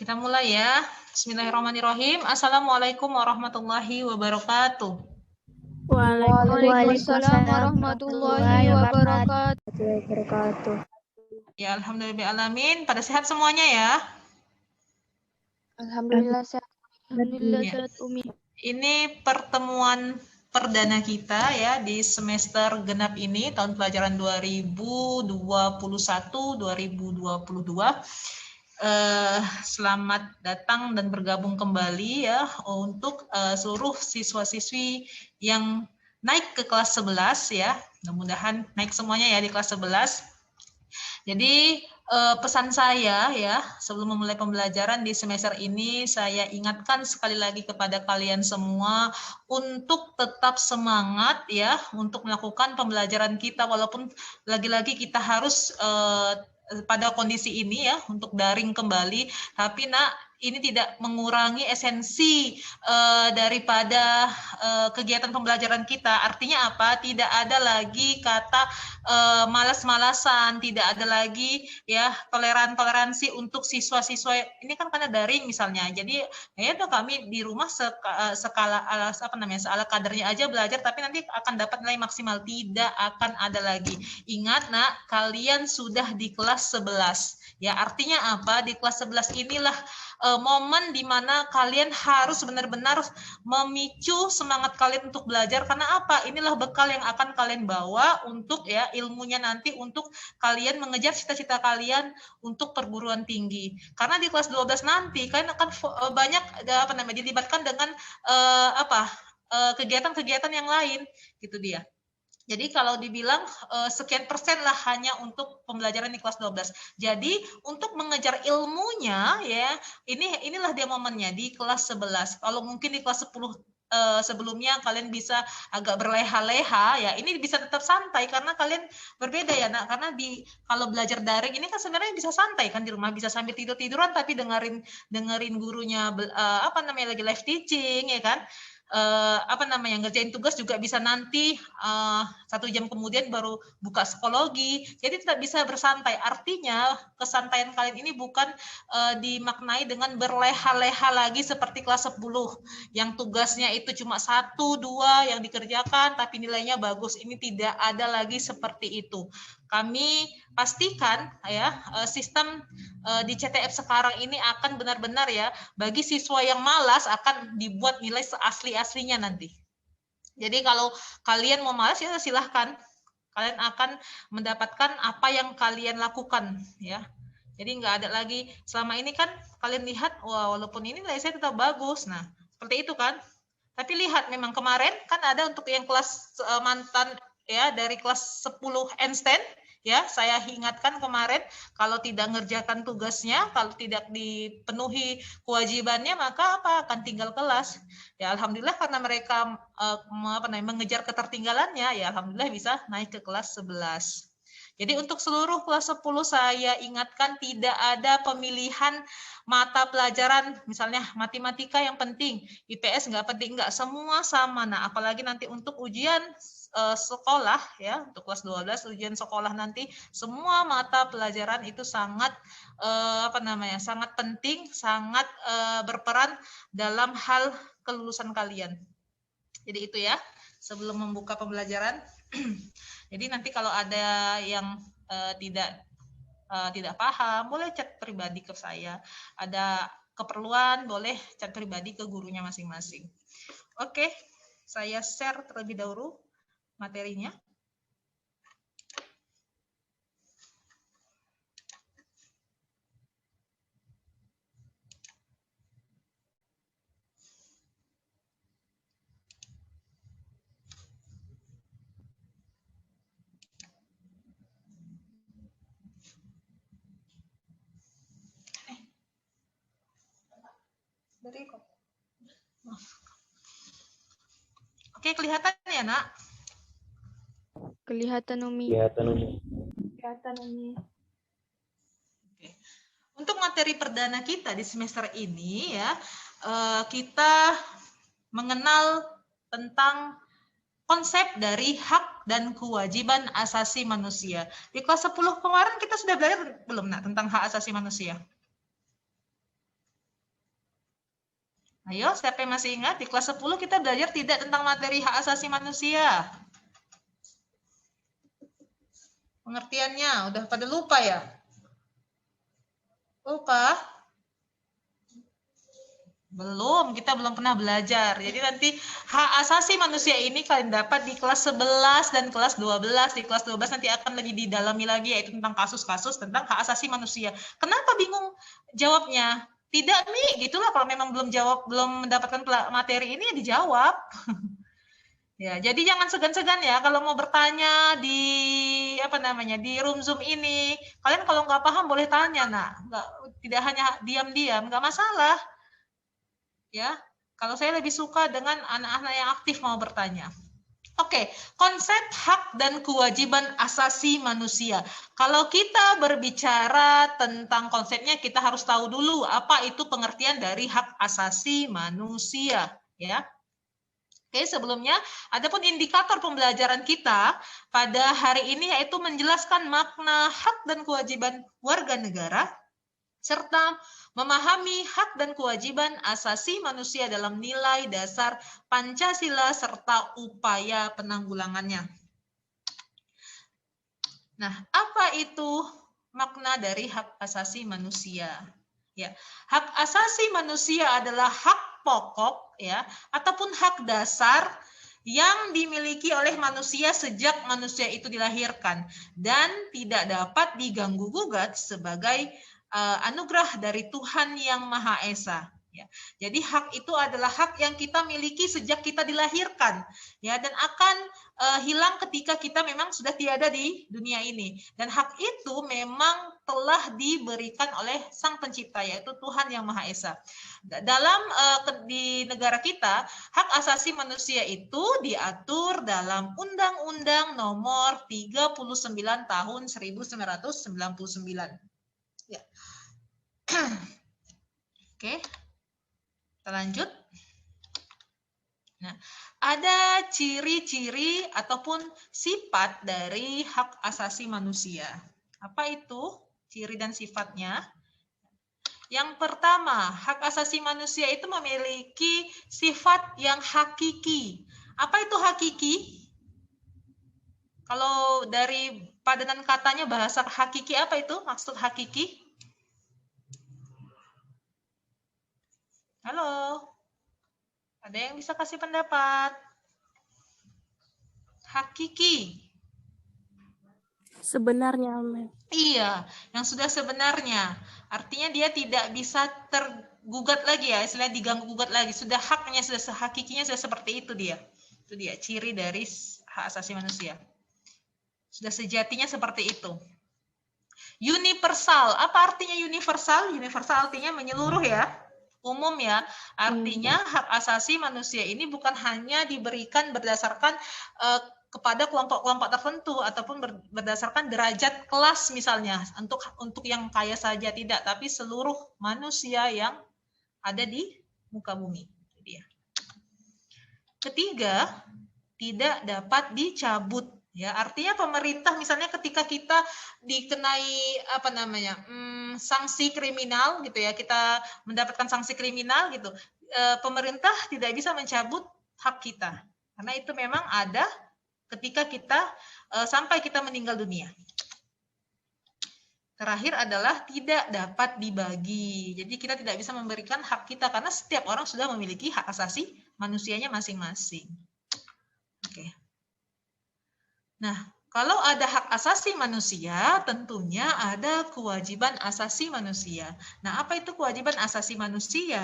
Kita mulai ya. Bismillahirrahmanirrahim. Assalamualaikum warahmatullahi wabarakatuh. Waalaikumsalam warahmatullahi wabarakatuh. Ya, alhamdulillahirrahmanirrahim. Pada sehat semuanya ya. Alhamdulillah sehat. Alhamdulillah sehat Umi. Ini pertemuan perdana kita ya di semester genap ini tahun pelajaran 2021-2022. Selamat datang dan bergabung kembali ya untuk seluruh siswa-siswi yang naik ke kelas 11 ya. Mudah-mudahan naik semuanya ya di kelas 11. Jadi pesan saya ya sebelum memulai pembelajaran di semester ini, saya ingatkan sekali lagi kepada kalian semua untuk tetap semangat ya untuk melakukan pembelajaran kita, walaupun lagi-lagi kita harus pada kondisi ini ya untuk daring kembali, tapi ini tidak mengurangi esensi daripada kegiatan pembelajaran kita. Artinya apa? Tidak ada lagi kata malas-malasan, tidak ada lagi ya toleransi untuk siswa-siswa. Ini kan karena daring misalnya. Jadi ya itu kami di rumah skala ala kadarnya aja belajar, tapi nanti akan dapat nilai maksimal. Tidak akan ada lagi. Ingat nak, kalian sudah di kelas 11. Ya, artinya apa? Di kelas 11 inilah momen di mana kalian harus benar-benar memicu semangat kalian untuk belajar. Karena apa? Inilah bekal yang akan kalian bawa untuk ya ilmunya nanti untuk kalian mengejar cita-cita kalian untuk perguruan tinggi. Karena di kelas 12 nanti kalian akan banyak dilibatkan dengan kegiatan-kegiatan yang lain, gitu dia. Jadi kalau dibilang sekian persen lah hanya untuk pembelajaran di kelas 12. Jadi untuk mengejar ilmunya ya, inilah dia momennya di kelas 11. Kalau mungkin di kelas 10 sebelumnya kalian bisa agak berleha-leha ya, ini bisa tetap santai karena kalian berbeda ya nak, karena kalau belajar daring ini kan sebenarnya bisa santai kan di rumah, bisa sambil tidur-tiduran tapi dengerin gurunya lagi live teaching ya kan. Ngerjain tugas juga bisa nanti 1 jam kemudian baru buka psikologi, jadi tidak bisa bersantai. Artinya kesantaian kalian ini bukan dimaknai dengan berleha-leha lagi seperti kelas 10 yang tugasnya itu cuma 1-2 yang dikerjakan tapi nilainya bagus. Ini tidak ada lagi seperti itu. Kami pastikan ya sistem di CTF sekarang ini akan benar-benar ya, bagi siswa yang malas akan dibuat nilai seasli-aslinya nanti. Jadi kalau kalian mau malas ya silahkan, kalian akan mendapatkan apa yang kalian lakukan ya. Jadi nggak ada lagi, selama ini kan kalian lihat, wah walaupun ini nilai saya tetap bagus, nah seperti itu kan. Tapi lihat memang kemarin kan ada untuk yang kelas mantan ya dari kelas 10 Einstein ya, saya ingatkan kemarin kalau tidak ngerjakan tugasnya, kalau tidak dipenuhi kewajibannya maka akan tinggal kelas. Ya alhamdulillah karena mereka mengejar ketertinggalannya ya alhamdulillah bisa naik ke kelas 11. Jadi untuk seluruh kelas 10 saya ingatkan tidak ada pemilihan mata pelajaran, misalnya matematika yang penting, IPS nggak penting, nggak, semua sama. Nah, apalagi nanti untuk ujian sekolah ya, untuk kelas 12 ujian sekolah nanti, semua mata pelajaran itu sangat sangat penting, sangat berperan dalam hal kelulusan kalian. Jadi itu ya, sebelum membuka pembelajaran. Jadi nanti kalau ada yang tidak paham, boleh chat pribadi ke saya. Ada keperluan, boleh chat pribadi ke gurunya masing-masing. Oke, saya share terlebih dahulu materinya. Oke, kelihatan ya, Nak? Kelihatan Umi. Kelihatan Umi. Oke. Untuk materi perdana kita di semester ini ya, kita mengenal tentang konsep dari hak dan kewajiban asasi manusia. Di kelas 10 kemarin kita sudah belajar belum nak tentang hak asasi manusia? Ayo, siapa yang masih ingat? Di kelas 10 kita belajar tidak tentang materi hak asasi manusia. Pengertiannya, udah pada lupa ya? Lupa? Belum, kita belum pernah belajar. Jadi nanti hak asasi manusia ini kalian dapat di kelas 11 dan kelas 12. Di kelas 12 nanti akan lebih didalami lagi, yaitu tentang kasus-kasus tentang hak asasi manusia. Kenapa bingung jawabnya? Tidak, Mi, gitulah kalau memang belum mendapatkan materi ini ya dijawab. Ya, jadi jangan segan-segan ya kalau mau bertanya di di room Zoom ini. Kalian kalau nggak paham boleh tanya, tidak hanya diam-diam, nggak masalah. Ya, kalau saya lebih suka dengan anak-anak yang aktif mau bertanya. Oke, konsep hak dan kewajiban asasi manusia. Kalau kita berbicara tentang konsepnya, kita harus tahu dulu apa itu pengertian dari hak asasi manusia, ya. Oke, sebelumnya, adapun indikator pembelajaran kita pada hari ini yaitu menjelaskan makna hak dan kewajiban warga negara, serta memahami hak dan kewajiban asasi manusia dalam nilai dasar Pancasila serta upaya penanggulangannya. Nah, apa itu makna dari hak asasi manusia? Ya, hak asasi manusia adalah hak pokok ya ataupun hak dasar yang dimiliki oleh manusia sejak manusia itu dilahirkan dan tidak dapat diganggu-gugat sebagai anugerah dari Tuhan Yang Maha Esa. Ya. Jadi hak itu adalah hak yang kita miliki sejak kita dilahirkan, ya, dan akan hilang ketika kita memang sudah tiada di dunia ini. Dan hak itu memang telah diberikan oleh Sang Pencipta, yaitu Tuhan Yang Maha Esa. Dalam di negara kita, hak asasi manusia itu diatur dalam Undang-Undang Nomor 39 Tahun 1999. Ya. Oke, kita lanjut. Nah, ada ciri-ciri ataupun sifat dari hak asasi manusia. Apa itu ciri dan sifatnya? Yang pertama, hak asasi manusia itu memiliki sifat yang hakiki. Apa itu hakiki? Kalau dari padanan katanya bahasa hakiki, apa itu maksud hakiki? Halo, ada yang bisa kasih pendapat? Hakiki. Sebenarnya, Mem. Iya, yang sudah sebenarnya. Artinya dia tidak bisa tergugat lagi ya, istilahnya diganggu-gugat lagi. Sudah haknya, sudah hakikinya sudah seperti itu dia. Itu dia ciri dari hak asasi manusia. Sudah sejatinya seperti itu. Universal. Apa artinya universal? Universal artinya menyeluruh ya. Umum ya, artinya hak asasi manusia ini bukan hanya diberikan berdasarkan kepada kelompok-kelompok tertentu ataupun berdasarkan derajat kelas misalnya untuk yang kaya saja, tidak, tapi seluruh manusia yang ada di muka bumi. Ketiga, tidak dapat dicabut. Ya, artinya pemerintah misalnya ketika kita dikenai sanksi kriminal gitu ya, kita mendapatkan sanksi kriminal gitu, pemerintah tidak bisa mencabut hak kita karena itu memang ada ketika kita sampai kita meninggal dunia. Terakhir adalah tidak dapat dibagi. Jadi kita tidak bisa memberikan hak kita karena setiap orang sudah memiliki hak asasi manusianya masing-masing. Oke. Nah, kalau ada hak asasi manusia, tentunya ada kewajiban asasi manusia. Nah, apa itu kewajiban asasi manusia?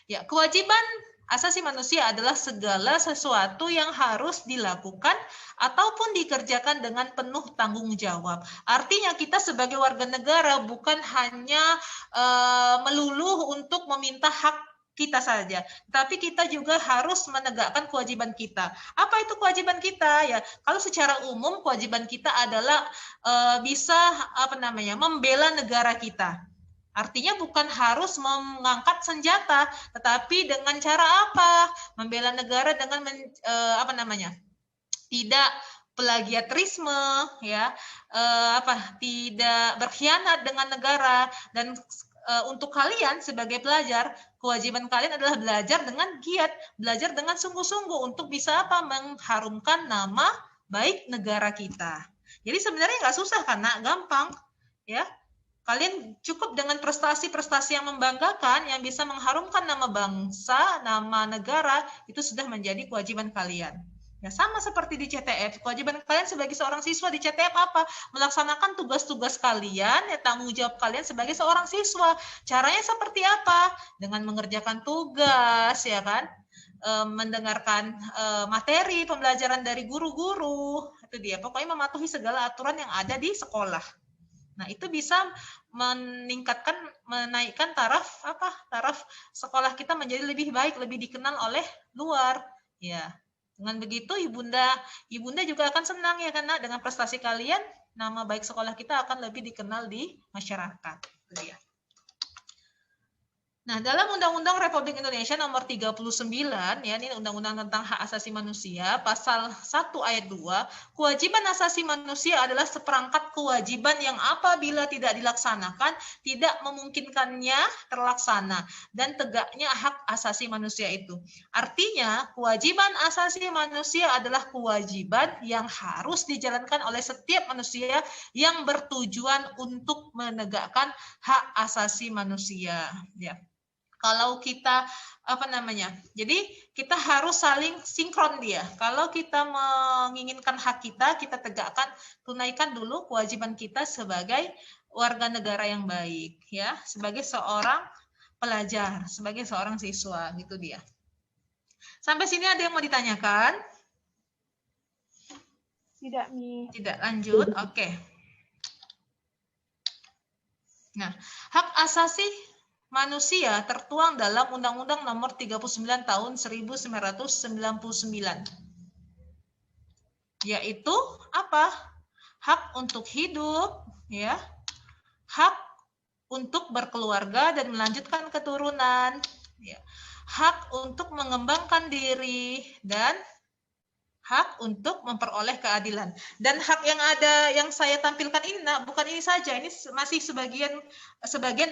Ya, kewajiban asasi manusia adalah segala sesuatu yang harus dilakukan ataupun dikerjakan dengan penuh tanggung jawab. Artinya kita sebagai warga negara bukan hanya melulu untuk meminta hak kita saja, tapi kita juga harus menegakkan kewajiban kita. Apa itu kewajiban kita? Ya, kalau secara umum kewajiban kita adalah bisa membela negara kita. Artinya bukan harus mengangkat senjata, tetapi dengan cara apa? Membela negara dengan tidak plagiarisme, ya, tidak berkhianat dengan negara, dan untuk kalian sebagai pelajar, kewajiban kalian adalah belajar dengan giat, belajar dengan sungguh-sungguh untuk bisa apa? Mengharumkan nama baik negara kita. Jadi sebenarnya nggak susah kan, nak, gampang, ya. Kalian cukup dengan prestasi-prestasi yang membanggakan, yang bisa mengharumkan nama bangsa, nama negara, itu sudah menjadi kewajiban kalian. Ya, sama seperti di CTF, kewajiban kalian sebagai seorang siswa di CTF apa? Melaksanakan tugas-tugas kalian, ya, tanggung jawab kalian sebagai seorang siswa. Caranya seperti apa? Dengan mengerjakan tugas, ya kan? Mendengarkan materi pembelajaran dari guru-guru, itu dia. Pokoknya mematuhi segala aturan yang ada di sekolah. Nah, itu bisa menaikkan taraf sekolah kita menjadi lebih baik, lebih dikenal oleh luar, ya. Dengan begitu ibunda juga akan senang, ya, karena dengan prestasi kalian, nama baik sekolah kita akan lebih dikenal di masyarakat. Itu dia. Nah, dalam Undang-Undang Republik Indonesia nomor 39, ya, ini Undang-Undang tentang Hak Asasi Manusia, pasal 1 ayat 2, kewajiban asasi manusia adalah seperangkat kewajiban yang apabila tidak dilaksanakan, tidak memungkinkannya terlaksana, dan tegaknya hak asasi manusia itu. Artinya, kewajiban asasi manusia adalah kewajiban yang harus dijalankan oleh setiap manusia yang bertujuan untuk menegakkan hak asasi manusia, ya. Kalau kita jadi kita harus saling sinkron dia. Kalau kita menginginkan hak kita, kita tegakkan, tunaikan dulu kewajiban kita sebagai warga negara yang baik, ya, sebagai seorang pelajar, sebagai seorang siswa, gitu dia. Sampai sini ada yang mau ditanyakan? Tidak, Mi. Tidak, lanjut. Oke. Nah, hak asasi manusia tertuang dalam Undang-Undang Nomor 39 Tahun 1999. Yaitu apa? Hak untuk hidup, ya. Hak untuk berkeluarga dan melanjutkan keturunan, ya. Hak untuk mengembangkan diri dan hak untuk memperoleh keadilan. Dan hak yang ada yang saya tampilkan ini, nah, bukan ini saja, ini masih sebagian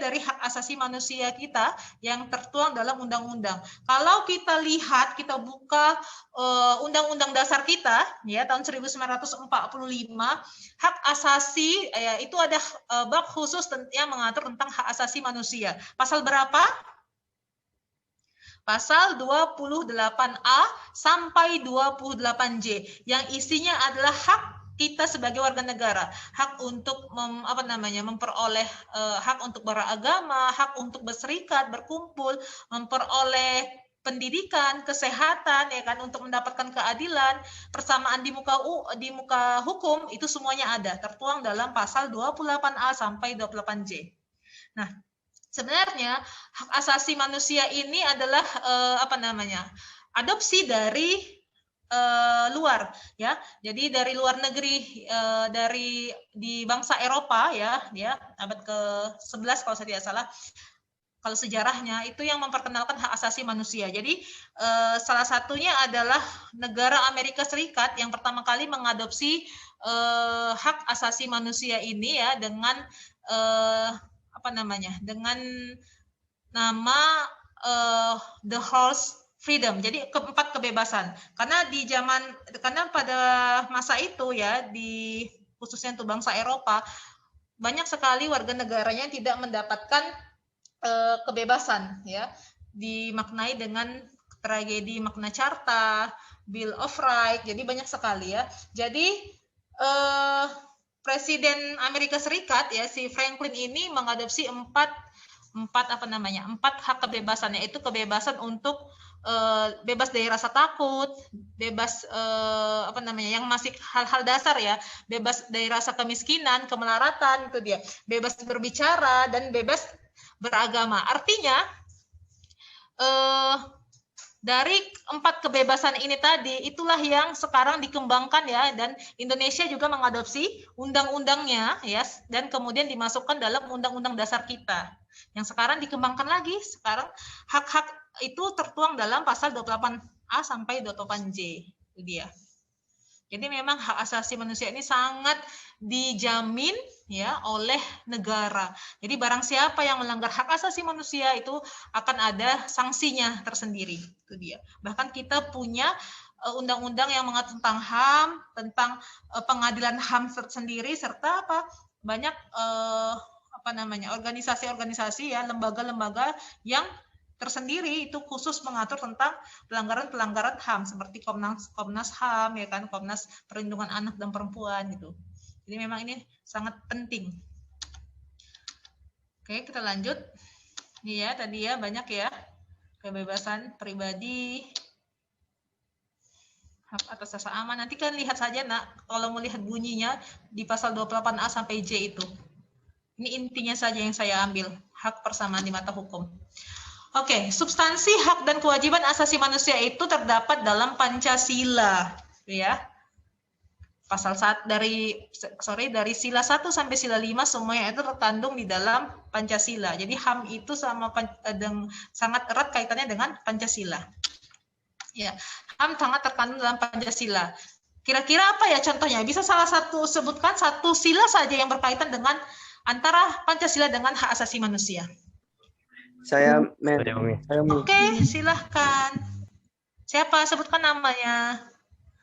dari hak asasi manusia kita yang tertuang dalam undang-undang. Kalau kita lihat, kita buka undang-undang dasar kita, ya, tahun 1945, hak asasi, ya, itu ada bab khusus yang mengatur tentang hak asasi manusia. Pasal berapa? Pasal 28A sampai 28J yang isinya adalah hak kita sebagai warga negara, hak untuk memperoleh hak untuk beragama, hak untuk berserikat, berkumpul, memperoleh pendidikan, kesehatan, ya kan, untuk mendapatkan keadilan, persamaan di muka hukum, itu semuanya ada tertuang dalam pasal 28A sampai 28J. Nah, sebenarnya hak asasi manusia ini adalah adopsi dari luar, ya. Jadi dari luar negeri, di bangsa Eropa, ya, abad ke-11 kalau saya tidak salah. Kalau sejarahnya itu yang memperkenalkan hak asasi manusia. Jadi salah satunya adalah negara Amerika Serikat yang pertama kali mengadopsi hak asasi manusia ini, ya, dengan dengan nama The Horse Freedom, jadi keempat kebebasan. Karena pada masa itu, ya, khususnya untuk bangsa Eropa, banyak sekali warga negaranya tidak mendapatkan kebebasan, ya, dimaknai dengan tragedi Magna Carta, Bill of Rights, jadi banyak sekali, ya. Jadi Presiden Amerika Serikat, ya, si Franklin ini mengadopsi empat hak kebebasan, yaitu kebebasan untuk bebas dari rasa takut, bebas yang masih hal-hal dasar, ya, bebas dari rasa kemiskinan, kemelaratan, itu dia, bebas berbicara dan bebas beragama. Artinya dari empat kebebasan ini tadi, itulah yang sekarang dikembangkan, ya, dan Indonesia juga mengadopsi undang-undangnya, ya, dan kemudian dimasukkan dalam undang-undang dasar kita. Yang sekarang dikembangkan lagi, sekarang hak-hak itu tertuang dalam pasal 28A sampai 28J. Itu dia. Jadi memang hak asasi manusia ini sangat dijamin ya oleh negara. Jadi barang siapa yang melanggar hak asasi manusia itu akan ada sanksinya tersendiri. Itu dia. Bahkan kita punya undang-undang yang mengatur tentang HAM, tentang pengadilan HAM tersendiri, serta apa banyak organisasi-organisasi ya, lembaga-lembaga yang tersendiri itu khusus mengatur tentang pelanggaran-pelanggaran HAM seperti Komnas HAM ya kan, Komnas Perlindungan Anak dan Perempuan gitu. Jadi memang ini sangat penting. Oke, kita lanjut. Ini ya tadi ya banyak ya kebebasan pribadi, hak atas rasa aman. Nanti kan lihat saja nak kalau melihat bunyinya di pasal 28A sampai J itu. Ini intinya saja yang saya ambil, hak persamaan di mata hukum. Oke, substansi hak dan kewajiban asasi manusia itu terdapat dalam Pancasila, ya. Pasal dari sila 1 sampai sila 5 semuanya itu terkandung di dalam Pancasila. Jadi HAM itu sangat erat kaitannya dengan Pancasila. Ya, HAM sangat terkandung dalam Pancasila. Kira-kira apa ya contohnya? Bisa sebutkan satu sila saja yang berkaitan dengan antara Pancasila dengan hak asasi manusia. Saya Oke, silahkan. Siapa? Sebutkan namanya.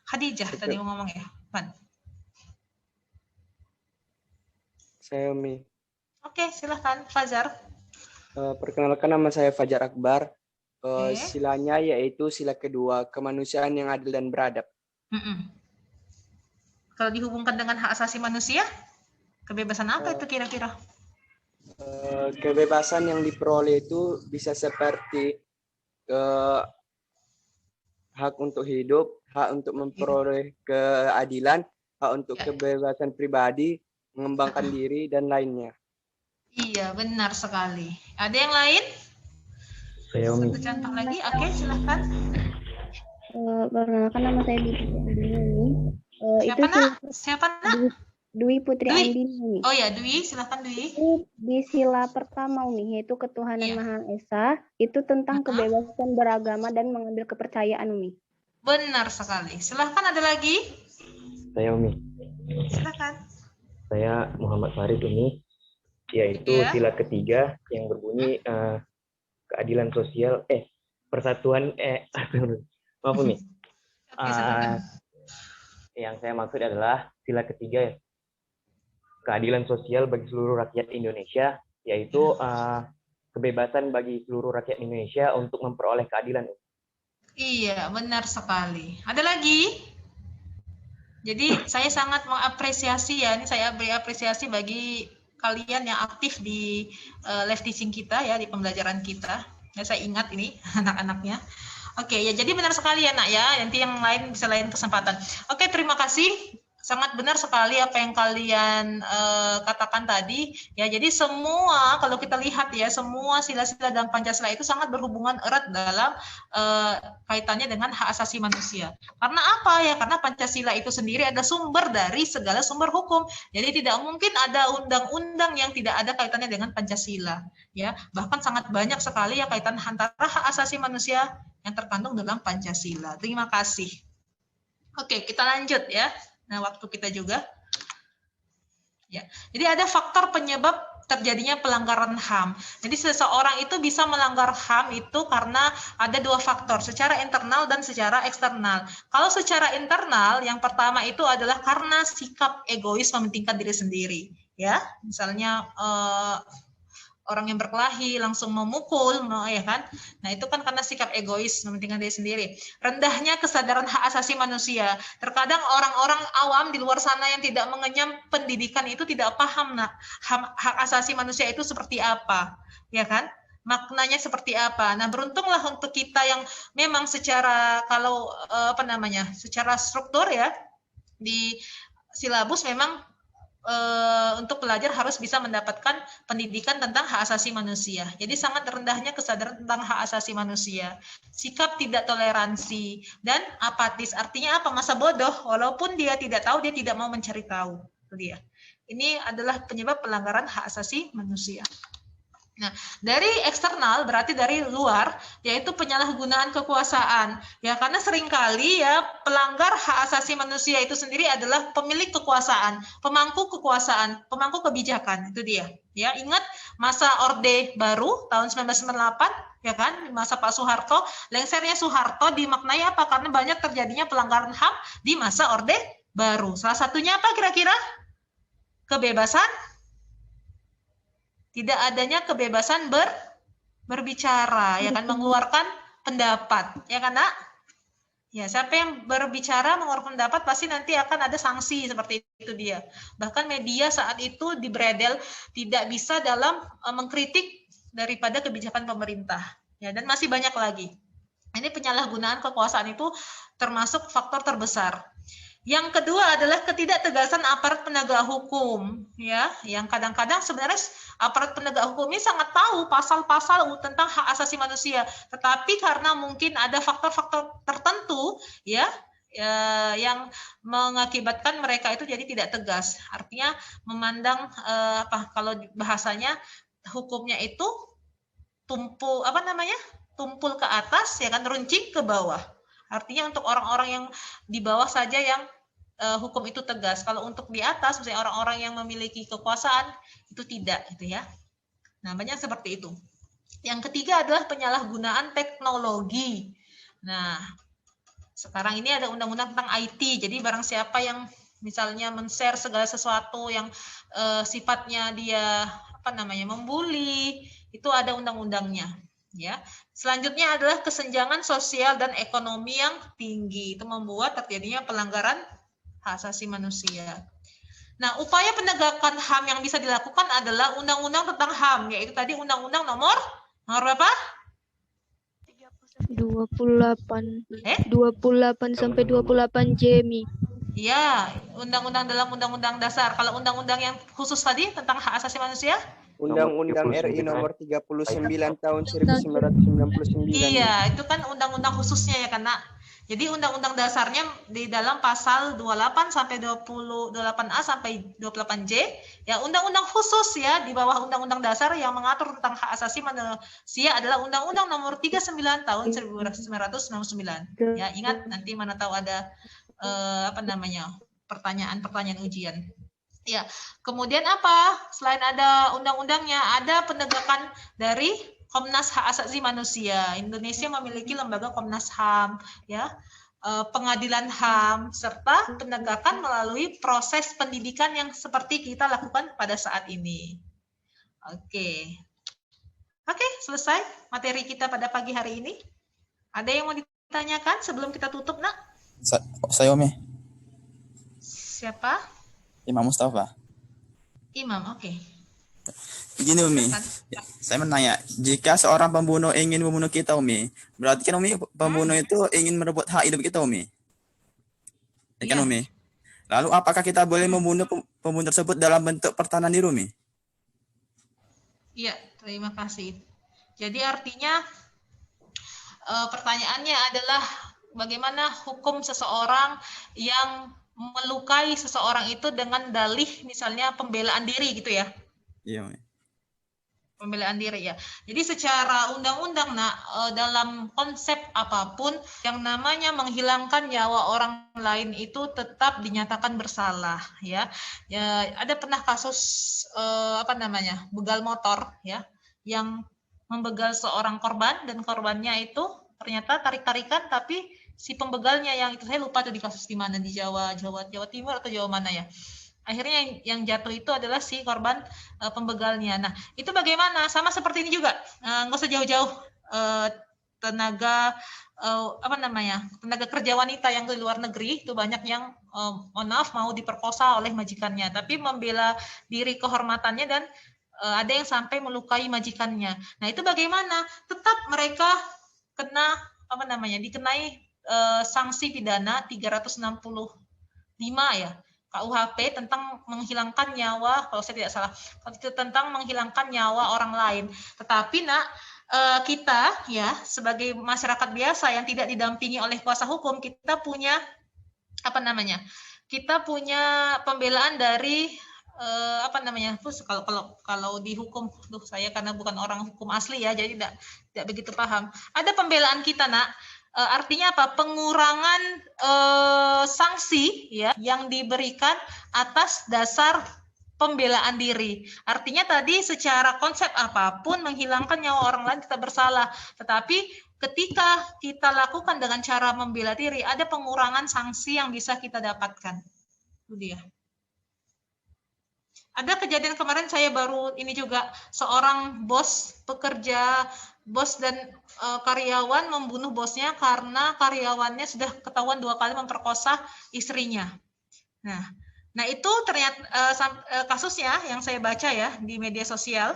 Khadijah tadi mau ngomong ya. Van. Saya Mi. Oke, silahkan. Fajar. Perkenalkan, nama saya Fajar Akbar. Silanya yaitu sila kedua, kemanusiaan yang adil dan beradab. Kalau dihubungkan dengan hak asasi manusia, kebebasan apa itu kira-kira? Kebebasan yang diperoleh itu bisa seperti hak untuk hidup, hak untuk memperoleh keadilan, hak untuk kebebasan pribadi, mengembangkan diri, dan lainnya. Iya, benar sekali. Ada yang lain? Satu contoh lagi, oke, silahkan. Perkenalkan, nama saya Dwi Putri Andini. Siapa nak? Dwi Putri Andini. Oh ya, Dwi, silahkan Dwi. Di sila pertama Umi, yaitu ketuhanan Maha Esa, itu tentang kebebasan beragama dan mengambil kepercayaan Umi. Benar sekali. Silahkan ada lagi. Saya Umi. Silahkan. Saya Muhammad Farid Umi, yaitu sila ketiga yang berbunyi keadilan sosial, persatuan, maaf Umi. Yang saya maksud adalah sila ketiga, keadilan sosial bagi seluruh rakyat Indonesia, yaitu kebebasan bagi seluruh rakyat Indonesia untuk memperoleh keadilan. Iya, benar sekali. Ada lagi? Jadi saya sangat mengapresiasi ya, ini saya beri apresiasi bagi kalian yang aktif di live teaching kita ya, di pembelajaran kita. Ya, saya ingat ini anak-anaknya. Oke, ya jadi benar sekali ya nak ya, nanti yang lain bisa lain kesempatan. Oke, terima kasih. Sangat benar sekali apa yang kalian katakan tadi ya. Jadi semua kalau kita lihat ya, semua sila-sila dalam Pancasila itu sangat berhubungan erat dalam kaitannya dengan hak asasi manusia. Karena apa ya? Karena Pancasila itu sendiri ada sumber dari segala sumber hukum. Jadi tidak mungkin ada undang-undang yang tidak ada kaitannya dengan Pancasila ya. Bahkan sangat banyak sekali ya kaitan antara hak asasi manusia yang terkandung dalam Pancasila. Terima kasih. Oke, kita lanjut ya. Nah, waktu kita juga. Ya. Jadi ada faktor penyebab terjadinya pelanggaran HAM. Jadi seseorang itu bisa melanggar HAM itu karena ada dua faktor, secara internal dan secara eksternal. Kalau secara internal, yang pertama itu adalah karena sikap egois mementingkan diri sendiri. Ya, misalnya orang yang berkelahi langsung memukul, ya kan? Nah, itu kan karena sikap egois mementingkan diri sendiri. Rendahnya kesadaran hak asasi manusia. Terkadang orang-orang awam di luar sana yang tidak mengenyam pendidikan itu tidak paham hak asasi manusia itu seperti apa, ya kan? Maknanya seperti apa. Nah, beruntunglah untuk kita yang memang secara secara struktur ya di silabus memang untuk pelajar harus bisa mendapatkan pendidikan tentang hak asasi manusia. Jadi sangat rendahnya kesadaran tentang hak asasi manusia. Sikap tidak toleransi dan apatis. Artinya apa? Masa bodoh. Walaupun dia tidak tahu, dia tidak mau mencari tahu. Itu dia. Ini adalah penyebab pelanggaran hak asasi manusia. Nah, dari eksternal berarti dari luar, yaitu penyalahgunaan kekuasaan. Ya, karena seringkali ya pelanggar hak asasi manusia itu sendiri adalah pemilik kekuasaan, pemangku kekuasaan, pemangku kebijakan. Itu dia. Ya, ingat masa Orde Baru tahun 1998, ya kan, masa Pak Soeharto, lengsernya Soeharto dimaknai apa? Karena banyak terjadinya pelanggaran HAM di masa Orde Baru. Salah satunya apa kira-kira? Kebebasan, tidak adanya kebebasan berbicara, ya kan, mengeluarkan pendapat, ya kan, Nak? Ya, siapa yang berbicara mengeluarkan pendapat pasti nanti akan ada sanksi, seperti itu dia. Bahkan media saat itu dibredel, tidak bisa dalam mengkritik daripada kebijakan pemerintah, ya, dan masih banyak lagi. Ini penyalahgunaan kekuasaan itu termasuk faktor terbesar. Yang kedua adalah ketidaktegasan aparat penegak hukum, ya, yang kadang-kadang sebenarnya aparat penegak hukum ini sangat tahu pasal-pasal tentang hak asasi manusia, tetapi karena mungkin ada faktor-faktor tertentu, ya, yang mengakibatkan mereka itu jadi tidak tegas. Artinya memandang kalau bahasanya hukumnya itu tumpul ke atas, ya kan, runcing ke bawah. Artinya untuk orang-orang yang di bawah saja yang hukum itu tegas. Kalau untuk di atas, misalnya orang-orang yang memiliki kekuasaan, itu tidak, gitu ya. Nah, banyak seperti itu. Yang ketiga adalah penyalahgunaan teknologi. Nah, sekarang ini ada undang-undang tentang IT. Jadi barang siapa yang misalnya men-share segala sesuatu yang sifatnya dia membuli, itu ada undang-undangnya. Ya, selanjutnya adalah kesenjangan sosial dan ekonomi yang tinggi. Itu membuat terjadinya pelanggaran hak asasi manusia. Nah, upaya penegakan HAM yang bisa dilakukan adalah undang-undang tentang HAM, yaitu tadi undang-undang nomor berapa? 28 sampai 28 Jemi. Iya, undang-undang dalam undang-undang dasar. Kalau undang-undang yang khusus tadi tentang hak asasi manusia? Undang-Undang RI nomor 39 tahun 1999. Iya, itu kan undang-undang khususnya ya, karena jadi undang-undang dasarnya di dalam pasal 28 sampai 28A sampai 28J, ya undang-undang khusus ya di bawah undang-undang dasar yang mengatur tentang hak asasi manusia adalah undang-undang nomor 39 tahun 1999. Ya, ingat nanti mana tahu ada pertanyaan-pertanyaan ujian. Ya, kemudian apa? Selain ada undang-undangnya, ada penegakan dari Komnas Hak Asasi Manusia. Indonesia memiliki lembaga Komnas HAM, ya, pengadilan HAM, serta penegakan melalui proses pendidikan yang seperti kita lakukan pada saat ini. Oke, selesai materi kita pada pagi hari ini. Ada yang mau ditanyakan sebelum kita tutup, Nak? Saya Umi. Siapa? Imam Mustafa. Imam, oke. Begini Umi, saya menanya, jika seorang pembunuh ingin membunuh kita Umi, berarti kan Umi pembunuh itu ingin merebut hak hidup kita Umi. Ya kan Umi? Lalu apakah kita boleh membunuh pembunuh tersebut dalam bentuk pertahanan diri Umi? Iya, terima kasih. Jadi artinya pertanyaannya adalah bagaimana hukum seseorang yang melukai seseorang itu dengan dalih misalnya pembelaan diri gitu ya? Iya Umi. Pembelaan diri ya. Jadi secara undang-undang dalam konsep apapun yang namanya menghilangkan nyawa orang lain itu tetap dinyatakan bersalah ya. Ya, ada pernah kasus begal motor ya yang membegal seorang korban dan korbannya itu ternyata tarik-tarikan tapi si pembegalnya yang itu saya lupa tuh di kasus di mana, di Jawa Timur atau Jawa mana ya. Akhirnya yang jatuh itu adalah si korban pembegalnya. Nah, itu bagaimana? Sama seperti ini juga. Nggak usah jauh-jauh tenaga kerja wanita yang di luar negeri itu banyak yang mau diperkosa oleh majikannya, tapi membela diri kehormatannya dan ada yang sampai melukai majikannya. Nah, itu bagaimana? Tetap mereka kena dikenai sanksi pidana 365 ya. KUHP tentang menghilangkan nyawa, kalau saya tidak salah, tentang menghilangkan nyawa orang lain. Tetapi kita ya sebagai masyarakat biasa yang tidak didampingi oleh kuasa hukum, kita punya kita punya pembelaan dari apa namanya? Terus kalau di hukum, saya karena bukan orang hukum asli ya, jadi tidak begitu paham. Ada pembelaan kita, Nak. Artinya apa? Pengurangan sanksi ya yang diberikan atas dasar pembelaan diri. Artinya tadi secara konsep apapun menghilangkan nyawa orang lain kita bersalah. Tetapi ketika kita lakukan dengan cara membela diri, ada pengurangan sanksi yang bisa kita dapatkan. Itu dia. Ada kejadian kemarin saya baru ini juga, seorang bos dan karyawan membunuh bosnya karena karyawannya sudah ketahuan 2 kali memperkosa istrinya. Nah itu ternyata kasusnya yang saya baca ya di media sosial,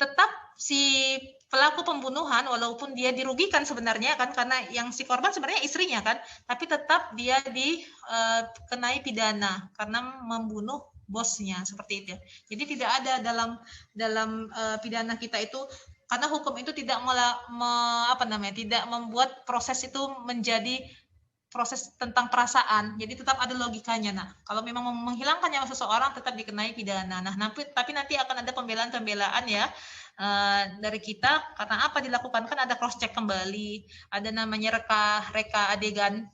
tetap si pelaku pembunuhan walaupun dia dirugikan sebenarnya kan, karena yang si korban sebenarnya istrinya kan, tapi tetap dia dikenai pidana karena membunuh bosnya seperti itu. Jadi tidak ada dalam pidana kita itu, karena hukum itu tidak tidak membuat proses itu menjadi proses tentang perasaan, jadi tetap ada logikanya. Nah, kalau memang menghilangkan nyawa seseorang tetap dikenai pidana. Nah, tapi nanti akan ada pembelaan ya dari kita, karena apa dilakukan, kan ada cross check kembali, ada namanya reka adegan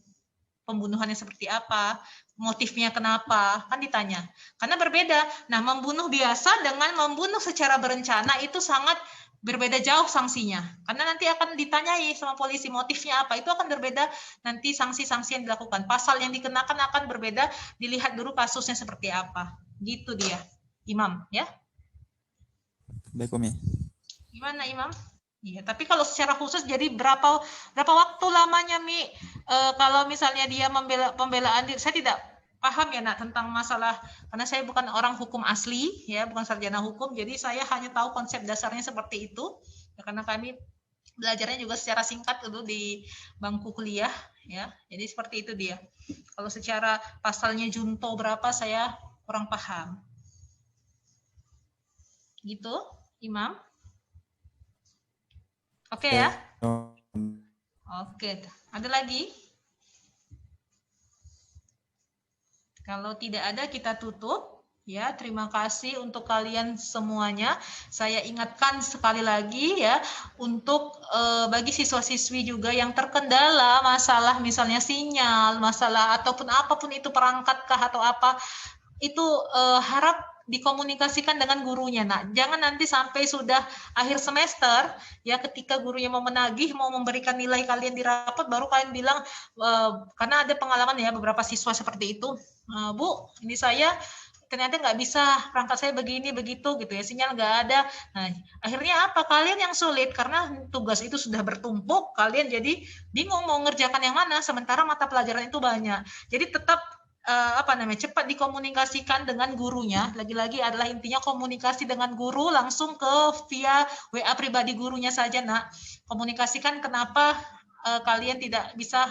pembunuhannya seperti apa, motifnya kenapa, kan ditanya. Karena berbeda. Nah, membunuh biasa dengan membunuh secara berencana itu sangat berbeda jauh sanksinya, karena nanti akan ditanyai sama polisi motifnya apa, itu akan berbeda nanti sanksi-sanksi yang dilakukan, pasal yang dikenakan akan berbeda, dilihat dulu kasusnya seperti apa, gitu dia, Imam ya. Baik Umi. Gimana Imam? Iya, tapi kalau secara khusus jadi berapa waktu lamanya Mi? Kalau misalnya dia pembelaan diri, saya tidak paham ya Nak tentang masalah, karena saya bukan orang hukum asli ya, bukan sarjana hukum, jadi saya hanya tahu konsep dasarnya seperti itu ya, karena kami belajarnya juga secara singkat dulu di bangku kuliah ya, jadi seperti itu dia. Kalau secara pasalnya junto berapa saya kurang paham gitu Imam. Oke ya. Oke, ada lagi? Kalau tidak ada kita tutup ya. Terima kasih untuk kalian semuanya. Saya ingatkan sekali lagi ya, untuk bagi siswa-siswi juga yang terkendala masalah misalnya sinyal, masalah ataupun apapun itu, perangkat kah atau apa, itu harap dikomunikasikan dengan gurunya. Nah, jangan nanti sampai sudah akhir semester ya, ketika gurunya mau menagih, mau memberikan nilai kalian di rapat, baru kalian bilang, karena ada pengalaman ya beberapa siswa seperti itu, Bu, ini saya ternyata nggak bisa, perangkat saya begini begitu gitu ya, sinyal nggak ada. Nah, akhirnya apa? Kalian yang sulit karena tugas itu sudah bertumpuk, kalian jadi bingung mau ngerjakan yang mana, sementara mata pelajaran itu banyak. Jadi tetap cepat dikomunikasikan dengan gurunya. Lagi-lagi adalah intinya komunikasi dengan guru langsung via WA pribadi gurunya saja, Nak. Komunikasikan kenapa kalian tidak bisa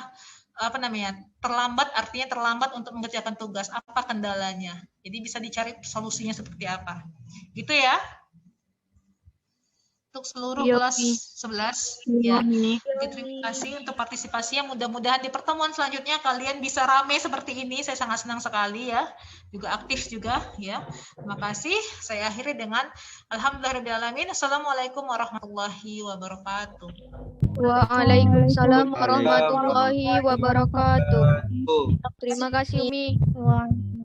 terlambat, artinya terlambat untuk mengerjakan tugas, apa kendalanya. Jadi bisa dicari solusinya seperti apa. Gitu ya. Untuk seluruh kelas 11 ya. Jadi terima kasih untuk partisipasinya. Mudah-mudahan di pertemuan selanjutnya kalian bisa rame seperti ini. Saya sangat senang sekali ya. Juga aktif juga ya. Terima kasih. Saya akhiri dengan alhamdulillahirabbil. Assalamualaikum warahmatullahi wabarakatuh. Waalaikumsalam warahmatullahi wabarakatuh. Terima kasih Umi.